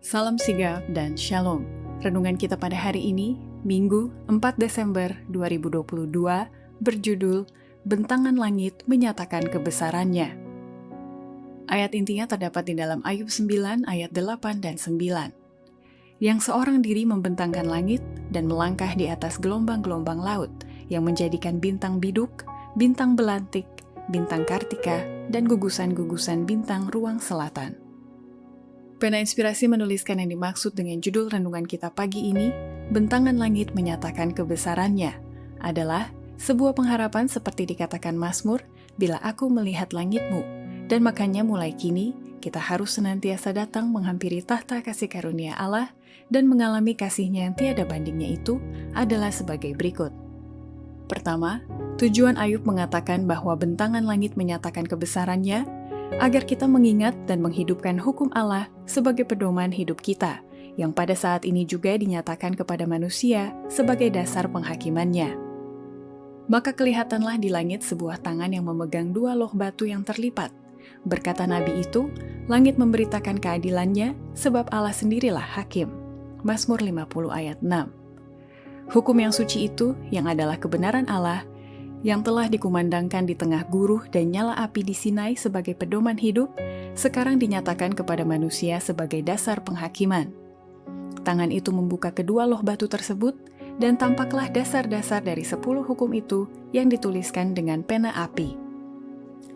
Salam sigap dan shalom. Renungan kita pada hari ini, Minggu 4 Desember 2022, berjudul Bentangan Langit Menyatakan Kebesarannya. Ayat intinya terdapat di dalam Ayub 9 ayat 8 dan 9. Yang seorang diri membentangkan langit dan melangkah di atas gelombang-gelombang laut, yang menjadikan bintang biduk, bintang belantik, bintang kartika, dan gugusan-gugusan bintang ruang selatan. Pena Inspirasi menuliskan yang dimaksud dengan judul renungan kita pagi ini, Bentangan Langit Menyatakan Kebesarannya, adalah sebuah pengharapan seperti dikatakan Mazmur, bila aku melihat langitmu, dan makanya mulai kini, kita harus senantiasa datang menghampiri tahta kasih karunia Allah, dan mengalami kasih-Nya yang tiada bandingnya itu adalah sebagai berikut. Pertama, tujuan Ayub mengatakan bahwa bentangan langit menyatakan kebesarannya, agar kita mengingat dan menghidupkan hukum Allah sebagai pedoman hidup kita, yang pada saat ini juga dinyatakan kepada manusia sebagai dasar penghakimannya. Maka kelihatanlah di langit sebuah tangan yang memegang dua loh batu yang terlipat. Berkata Nabi itu, langit memberitakan keadilannya, sebab Allah sendirilah hakim. Mazmur 50 ayat 6. Hukum yang suci itu, yang adalah kebenaran Allah, yang telah dikumandangkan di tengah guruh dan nyala api di Sinai sebagai pedoman hidup, sekarang dinyatakan kepada manusia sebagai dasar penghakiman. Tangan itu membuka kedua loh batu tersebut, dan tampaklah dasar-dasar dari 10 hukum itu yang dituliskan dengan pena api.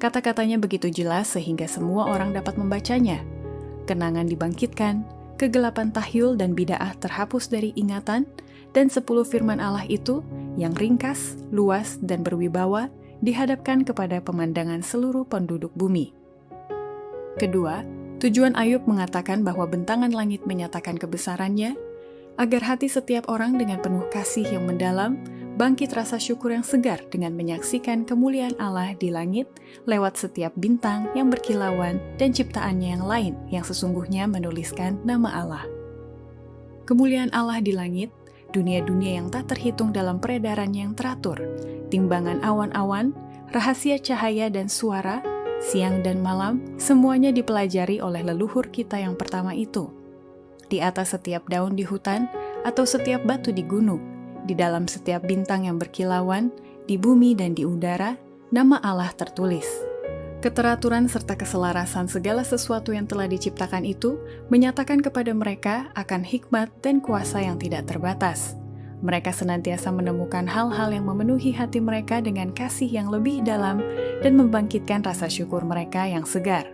Kata-katanya begitu jelas sehingga semua orang dapat membacanya. Kenangan dibangkitkan, kegelapan tahyul dan bid'ah terhapus dari ingatan, dan 10 firman Allah itu yang ringkas, luas, dan berwibawa dihadapkan kepada pemandangan seluruh penduduk bumi. Kedua, tujuan Ayub mengatakan bahwa bentangan langit menyatakan kebesarannya, agar hati setiap orang dengan penuh kasih yang mendalam bangkit rasa syukur yang segar dengan menyaksikan kemuliaan Allah di langit lewat setiap bintang yang berkilauan dan ciptaannya yang lain yang sesungguhnya menuliskan nama Allah. Kemuliaan Allah di langit, dunia-dunia yang tak terhitung dalam peredarannya yang teratur, timbangan awan-awan, rahasia cahaya dan suara, siang dan malam, semuanya dipelajari oleh leluhur kita yang pertama itu. Di atas setiap daun di hutan, atau setiap batu di gunung, di dalam setiap bintang yang berkilauan, di bumi dan di udara, nama Allah tertulis. Keteraturan serta keselarasan segala sesuatu yang telah diciptakan itu menyatakan kepada mereka akan hikmat dan kuasa yang tidak terbatas. Mereka senantiasa menemukan hal-hal yang memenuhi hati mereka dengan kasih yang lebih dalam dan membangkitkan rasa syukur mereka yang segar.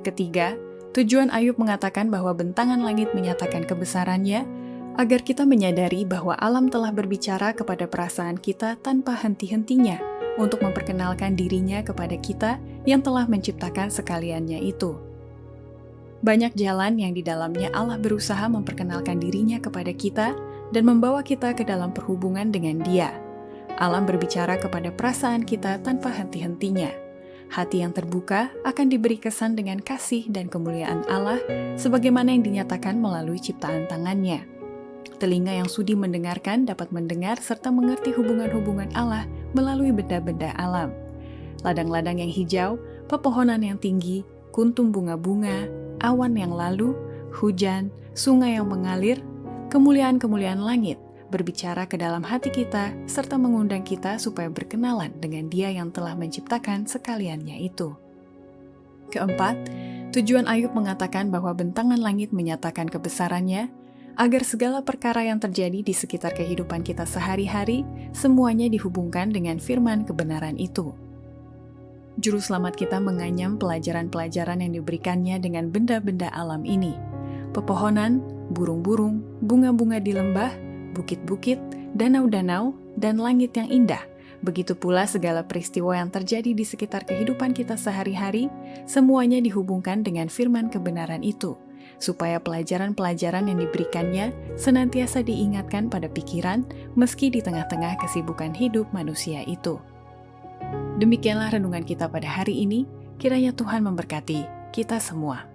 Ketiga, tujuan Ayub mengatakan bahwa bentangan langit menyatakan kebesarannya, agar kita menyadari bahwa alam telah berbicara kepada perasaan kita tanpa henti-hentinya, untuk memperkenalkan dirinya kepada kita yang telah menciptakan sekaliannya itu. Banyak jalan yang di dalamnya Allah berusaha memperkenalkan dirinya kepada kita dan membawa kita ke dalam perhubungan dengan Dia. Alam berbicara kepada perasaan kita tanpa henti-hentinya. Hati yang terbuka akan diberi kesan dengan kasih dan kemuliaan Allah sebagaimana yang dinyatakan melalui ciptaan tangannya. Telinga yang sudi mendengarkan dapat mendengar serta mengerti hubungan-hubungan Allah melalui benda-benda alam. Ladang-ladang yang hijau, pepohonan yang tinggi, kuntum bunga-bunga, awan yang lalu, hujan, sungai yang mengalir, kemuliaan-kemuliaan langit berbicara ke dalam hati kita serta mengundang kita supaya berkenalan dengan Dia yang telah menciptakan sekaliannya itu. Keempat, tujuan Ayub mengatakan bahwa bentangan langit menyatakan kebesarannya, agar segala perkara yang terjadi di sekitar kehidupan kita sehari-hari, semuanya dihubungkan dengan firman kebenaran itu. Juru selamat kita menganyam pelajaran-pelajaran yang diberikannya dengan benda-benda alam ini. Pepohonan, burung-burung, bunga-bunga di lembah, bukit-bukit, danau-danau, dan langit yang indah. Begitu pula segala peristiwa yang terjadi di sekitar kehidupan kita sehari-hari, semuanya dihubungkan dengan firman kebenaran itu, supaya pelajaran-pelajaran yang diberikannya senantiasa diingatkan pada pikiran meski di tengah-tengah kesibukan hidup manusia itu. Demikianlah renungan kita pada hari ini, kiranya Tuhan memberkati kita semua.